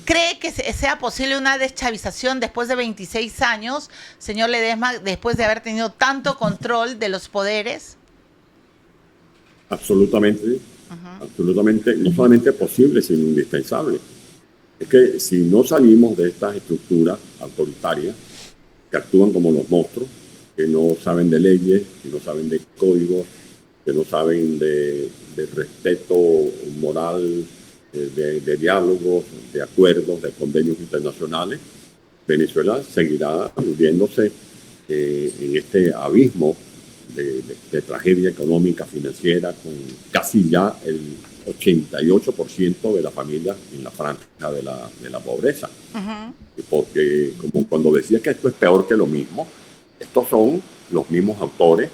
¿Cree que sea posible una deschavización después de 26 años, señor Ledesma, después de haber tenido tanto control de los poderes? Absolutamente, absolutamente, no solamente posible, sino indispensable. Es que si no salimos de estas estructuras autoritarias que actúan como los monstruos, que no saben de leyes, que no saben de códigos, que no saben de respeto moral, de diálogos, de acuerdos, de convenios internacionales, Venezuela seguirá hundiéndose en este abismo de tragedia económica, financiera, con casi ya el 88% de las familias en la franja de la pobreza. Ujú. Porque, como cuando decía que esto es peor que lo mismo, estos son los mismos autores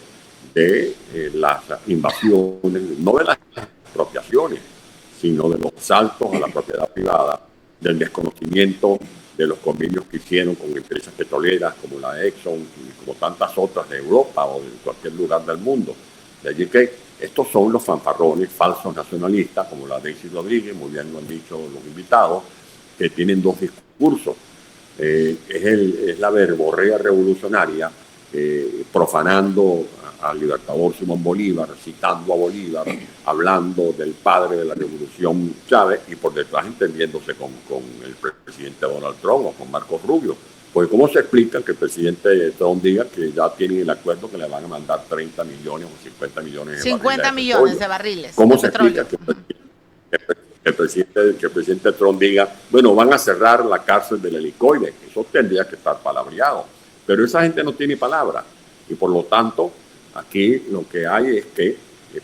de las invasiones, no de las expropiaciones, sino de los saltos a la propiedad privada, del desconocimiento de los convenios que hicieron con empresas petroleras como la Exxon y como tantas otras de Europa o de cualquier lugar del mundo. De allí que estos son los fanfarrones falsos nacionalistas, como la Daisy Rodríguez, muy bien lo han dicho los invitados, que tienen dos discursos. Es la verborrea revolucionaria, profanando al libertador Simón Bolívar, citando a Bolívar, hablando del padre de la revolución Chávez y por detrás entendiéndose con el presidente Donald Trump o con Marcos Rubio. Pues ¿cómo se explica que el presidente Trump diga que ya tienen el acuerdo que le van a mandar 30 millones o 50 millones de 50 barriles de millones petróleo? de barriles ¿Cómo de se explica petróleo. que el presidente Trump diga, bueno, van a cerrar la cárcel del helicoide? Eso tendría que estar palabreado. Pero esa gente no tiene palabra. Y por lo tanto, aquí lo que hay es que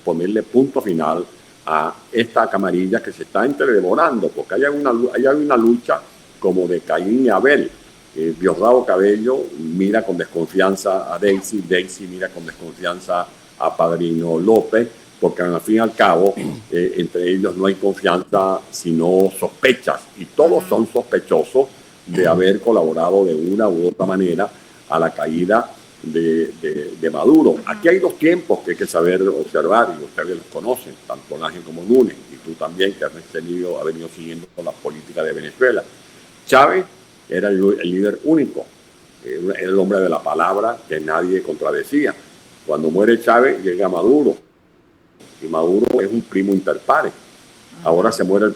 ponerle punto final a esta camarilla que se está entredevorando, porque hay una lucha como de Caín y Abel. Diosdado Cabello mira con desconfianza a Daisy, Daisy mira con desconfianza a Padrino López, porque al fin y al cabo entre ellos no hay confianza sino sospechas, y todos son sospechosos de haber colaborado de una u otra manera a la caída de Maduro. Aquí hay dos tiempos que hay que saber observar, y ustedes los conocen, tanto Nájera como Núñez, y tú también, que has venido siguiendo la política de Venezuela. Chávez era el líder único, era el hombre de la palabra que nadie contradecía. Cuando muere Chávez llega Maduro, y Maduro es un primo inter pares. Ahora se muere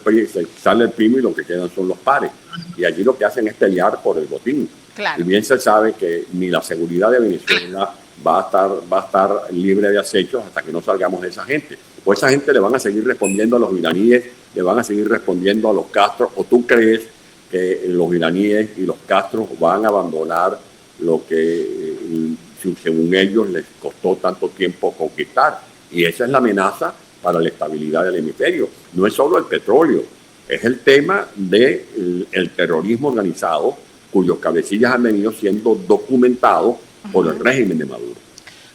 sale el primo y lo que quedan son los pares. Y allí lo que hacen es pelear por el botín. Claro. Y bien se sabe que ni la seguridad de Venezuela va a estar libre de acechos hasta que no salgamos de esa gente. Pues esa gente le van a seguir respondiendo a los iraníes, le van a seguir respondiendo a los Castro. ¿O tú crees que los iraníes y los Castro van a abandonar lo que según ellos les costó tanto tiempo conquistar? Y esa es la amenaza para la estabilidad del hemisferio. No es solo el petróleo, es el tema del terrorismo organizado, cuyos cabecillas han venido siendo documentados por el régimen de Maduro.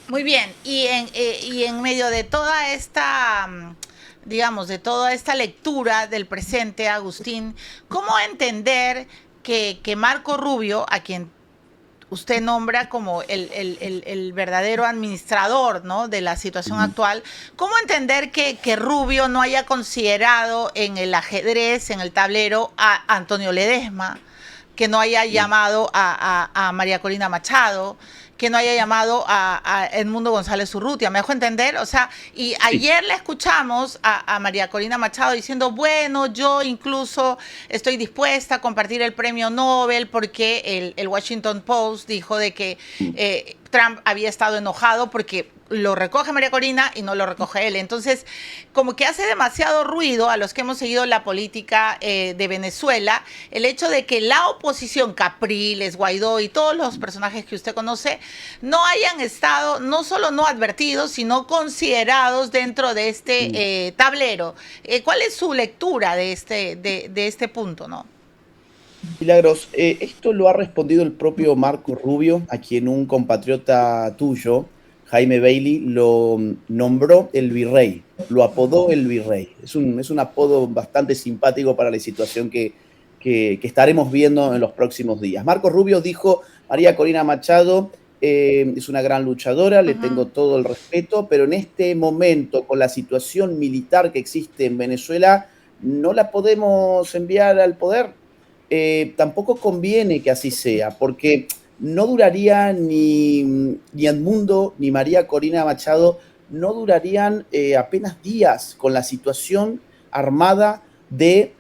Muy bien, y en medio de toda esta, digamos, de toda esta lectura del presente, Agustín, ¿cómo entender que Marco Rubio, a quien usted nombra como el verdadero administrador, ¿no?, de la situación actual, ¿cómo entender que Rubio no haya considerado en el ajedrez, en el tablero, a Antonio Ledesma, que no haya llamado a María Corina Machado, que no haya llamado a Edmundo González Urrutia? ¿Me dejo entender? O sea, y ayer le escuchamos a María Corina Machado diciendo, bueno, yo incluso estoy dispuesta a compartir el premio Nobel porque el Washington Post dijo de que Trump había estado enojado porque lo recoge María Corina y no lo recoge él. Entonces, como que hace demasiado ruido a los que hemos seguido la política de Venezuela, el hecho de que la oposición, Capriles, Guaidó y todos los personajes que usted conoce, no hayan estado, no solo no advertidos, sino considerados dentro de este tablero. ¿Cuál es su lectura de este punto, no? Milagros, esto lo ha respondido el propio Marco Rubio, a quien un compatriota tuyo, Jaime Bailey, lo nombró el virrey, lo apodó el virrey. Es un apodo bastante simpático para la situación que estaremos viendo en los próximos días. Marco Rubio dijo, María Corina Machado es una gran luchadora, le tengo todo el respeto, pero en este momento, con la situación militar que existe en Venezuela, no la podemos enviar al poder. Tampoco conviene que así sea, porque no duraría ni Edmundo ni María Corina Machado, no durarían apenas días con la situación armada de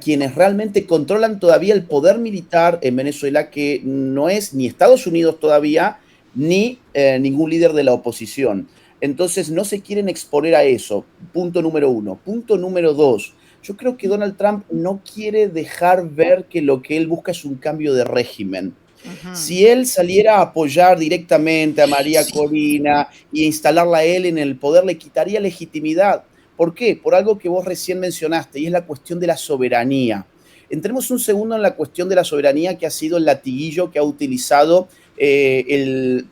quienes realmente controlan todavía el poder militar en Venezuela, que no es ni Estados Unidos todavía, ni ningún líder de la oposición. Entonces no se quieren exponer a eso, punto número uno. Punto número dos, yo creo que Donald Trump no quiere dejar ver que lo que él busca es un cambio de régimen. Si él saliera a apoyar directamente a María Corina y instalarla a él en el poder, le quitaría legitimidad. ¿Por qué? Por algo que vos recién mencionaste, y es la cuestión de la soberanía. Entremos un segundo en la cuestión de la soberanía, que ha sido el latiguillo que ha utilizado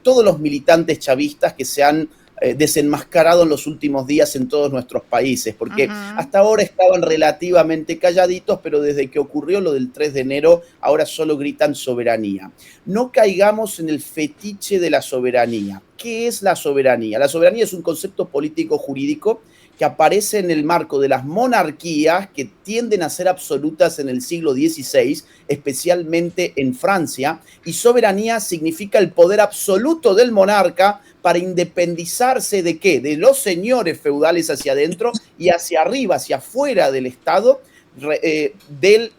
todos los militantes chavistas que se han desenmascarado en los últimos días en todos nuestros países, porque hasta ahora estaban relativamente calladitos, pero desde que ocurrió lo del 3 de enero, ahora solo gritan soberanía. No caigamos en el fetiche de la soberanía. ¿Qué es la soberanía? La soberanía es un concepto político jurídico que aparece en el marco de las monarquías que tienden a ser absolutas en el siglo XVI, especialmente en Francia, y soberanía significa el poder absoluto del monarca para independizarse ¿de qué? De los señores feudales hacia adentro y hacia arriba, hacia afuera del Estado, del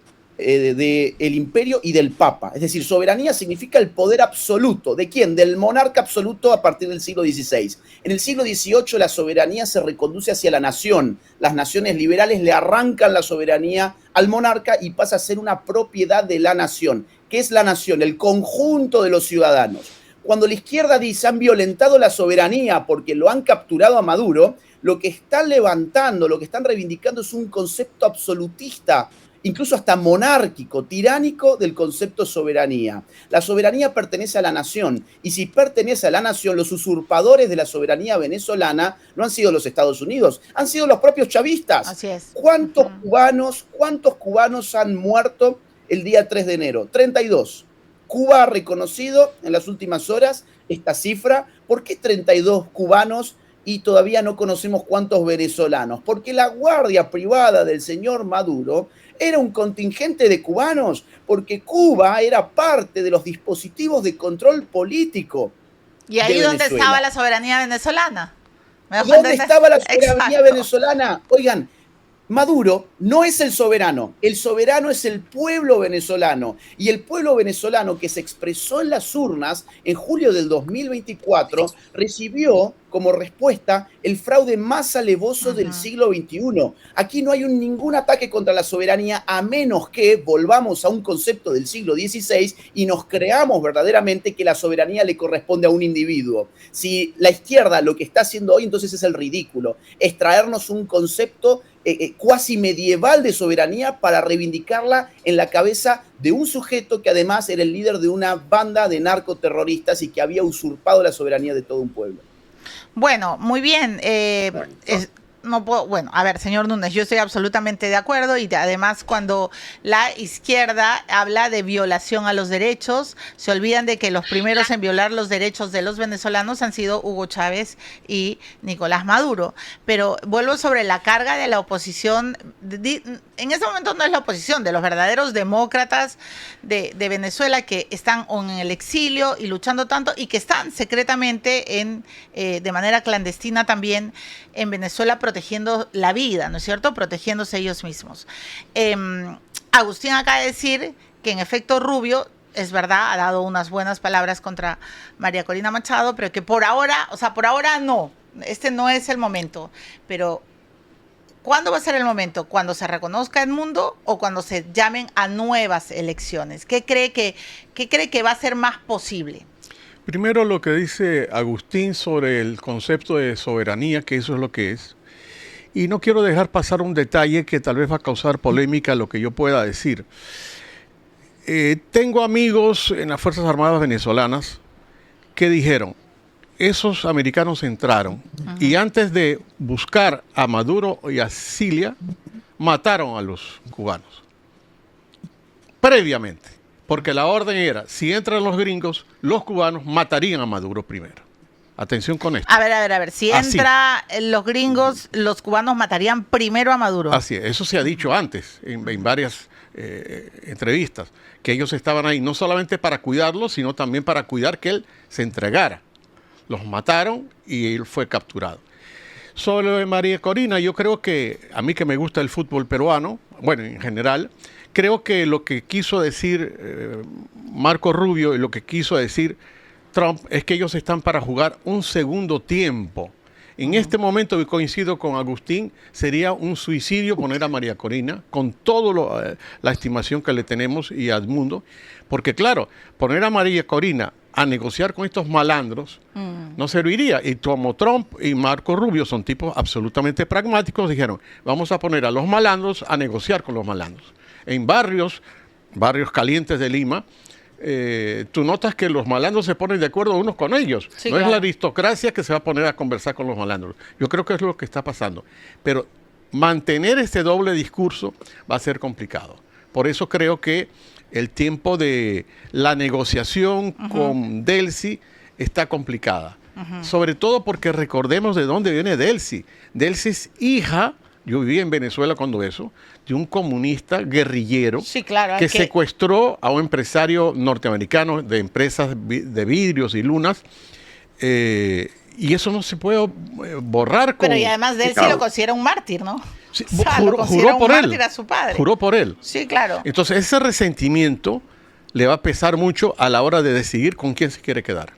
imperio y del papa. Es decir, soberanía significa el poder absoluto. ¿De quién? Del monarca absoluto a partir del siglo XVI. En el siglo XVIII la soberanía se reconduce hacia la nación. Las naciones liberales le arrancan la soberanía al monarca y pasa a ser una propiedad de la nación. ¿Qué es la nación? El conjunto de los ciudadanos. Cuando la izquierda dice han violentado la soberanía porque lo han capturado a Maduro, lo que están levantando, lo que están reivindicando es un concepto absolutista, incluso hasta monárquico, tiránico del concepto soberanía. La soberanía pertenece a la nación, y si pertenece a la nación, los usurpadores de la soberanía venezolana no han sido los Estados Unidos, han sido los propios chavistas. Así es. ¿Cuántos cubanos han muerto el día 3 de enero? 32. Cuba ha reconocido en las últimas horas esta cifra. ¿Por qué 32 cubanos y todavía no conocemos cuántos venezolanos? Porque la guardia privada del señor Maduro era un contingente de cubanos, porque Cuba era parte de los dispositivos de control político. ¿Y ahí dónde estaba la soberanía venezolana? ¿Dónde estaba la soberanía venezolana? Oigan, Maduro no es el soberano es el pueblo venezolano. Y el pueblo venezolano, que se expresó en las urnas en julio del 2024, recibió como respuesta el fraude más alevoso del siglo XXI. Aquí no hay ningún ataque contra la soberanía, a menos que volvamos a un concepto del siglo XVI y nos creamos verdaderamente que la soberanía le corresponde a un individuo. Si la izquierda lo que está haciendo hoy, entonces es el ridículo, es traernos un concepto cuasi medieval de soberanía para reivindicarla en la cabeza de un sujeto que además era el líder de una banda de narcoterroristas y que había usurpado la soberanía de todo un pueblo. Bueno, muy bien. No puedo, bueno, a ver, señor Núñez, yo estoy absolutamente de acuerdo, y además cuando la izquierda habla de violación a los derechos, se olvidan de que los primeros en violar los derechos de los venezolanos han sido Hugo Chávez y Nicolás Maduro. Pero vuelvo sobre la carga de la oposición. En este momento no es la oposición, de los verdaderos demócratas de Venezuela, que están en el exilio y luchando tanto, y que están secretamente de manera clandestina también en Venezuela, protegiendo la vida, ¿no es cierto? Protegiéndose ellos mismos. Agustín acaba de decir que en efecto Rubio, es verdad, ha dado unas buenas palabras contra María Corina Machado, pero que por ahora no, este no es el momento. Pero ¿cuándo va a ser el momento? ¿Cuando se reconozca Edmundo o cuando se llamen a nuevas elecciones? ¿Qué cree que va a ser más posible? Primero, lo que dice Agustín sobre el concepto de soberanía, que eso es lo que es. Y no quiero dejar pasar un detalle que tal vez va a causar polémica lo que yo pueda decir. Tengo amigos en las Fuerzas Armadas venezolanas que dijeron, esos americanos entraron y antes de buscar a Maduro y a Cilia, mataron a los cubanos. Previamente. Porque la orden era, si entran los gringos, los cubanos matarían a Maduro primero. Atención con esto. A ver. Si Así. entra los gringos, los cubanos matarían primero a Maduro. Así es, eso se ha dicho antes en varias entrevistas, que ellos estaban ahí no solamente para cuidarlo, sino también para cuidar que él se entregara. Los mataron y él fue capturado. Sobre lo de María Corina, yo creo que, a mí que me gusta el fútbol peruano, bueno, en general, creo que lo que quiso decir Marco Rubio y lo que quiso decir Trump es que ellos están para jugar un segundo tiempo. En este momento, y coincido con Agustín, sería un suicidio poner a María Corina, con toda la estimación que le tenemos y al mundo, porque claro, poner a María Corina a negociar con estos malandros no serviría. Y como Trump y Marco Rubio son tipos absolutamente pragmáticos, dijeron, vamos a poner a los malandros a negociar con los malandros. En barrios calientes de Lima, tú notas que los malandros se ponen de acuerdo unos con ellos. Sí, no claro. es la aristocracia que se va a poner a conversar con los malandros. Yo creo que es lo que está pasando. Pero mantener este doble discurso va a ser complicado. Por eso creo que el tiempo de la negociación con Delcy está complicada. Sobre todo porque recordemos de dónde viene Delcy. Delcy es hija, yo viví en Venezuela cuando eso, de un comunista guerrillero Sí, claro. que secuestró a un empresario norteamericano de empresas de vidrios y lunas, y eso no se puede borrar con... Pero y además de él sí Claro. lo considera un mártir, ¿no? Sí, O sea, lo juró considera por un él. mártir a su padre. Juró por él. Sí, claro. Entonces ese resentimiento le va a pesar mucho a la hora de decidir con quién se quiere quedar.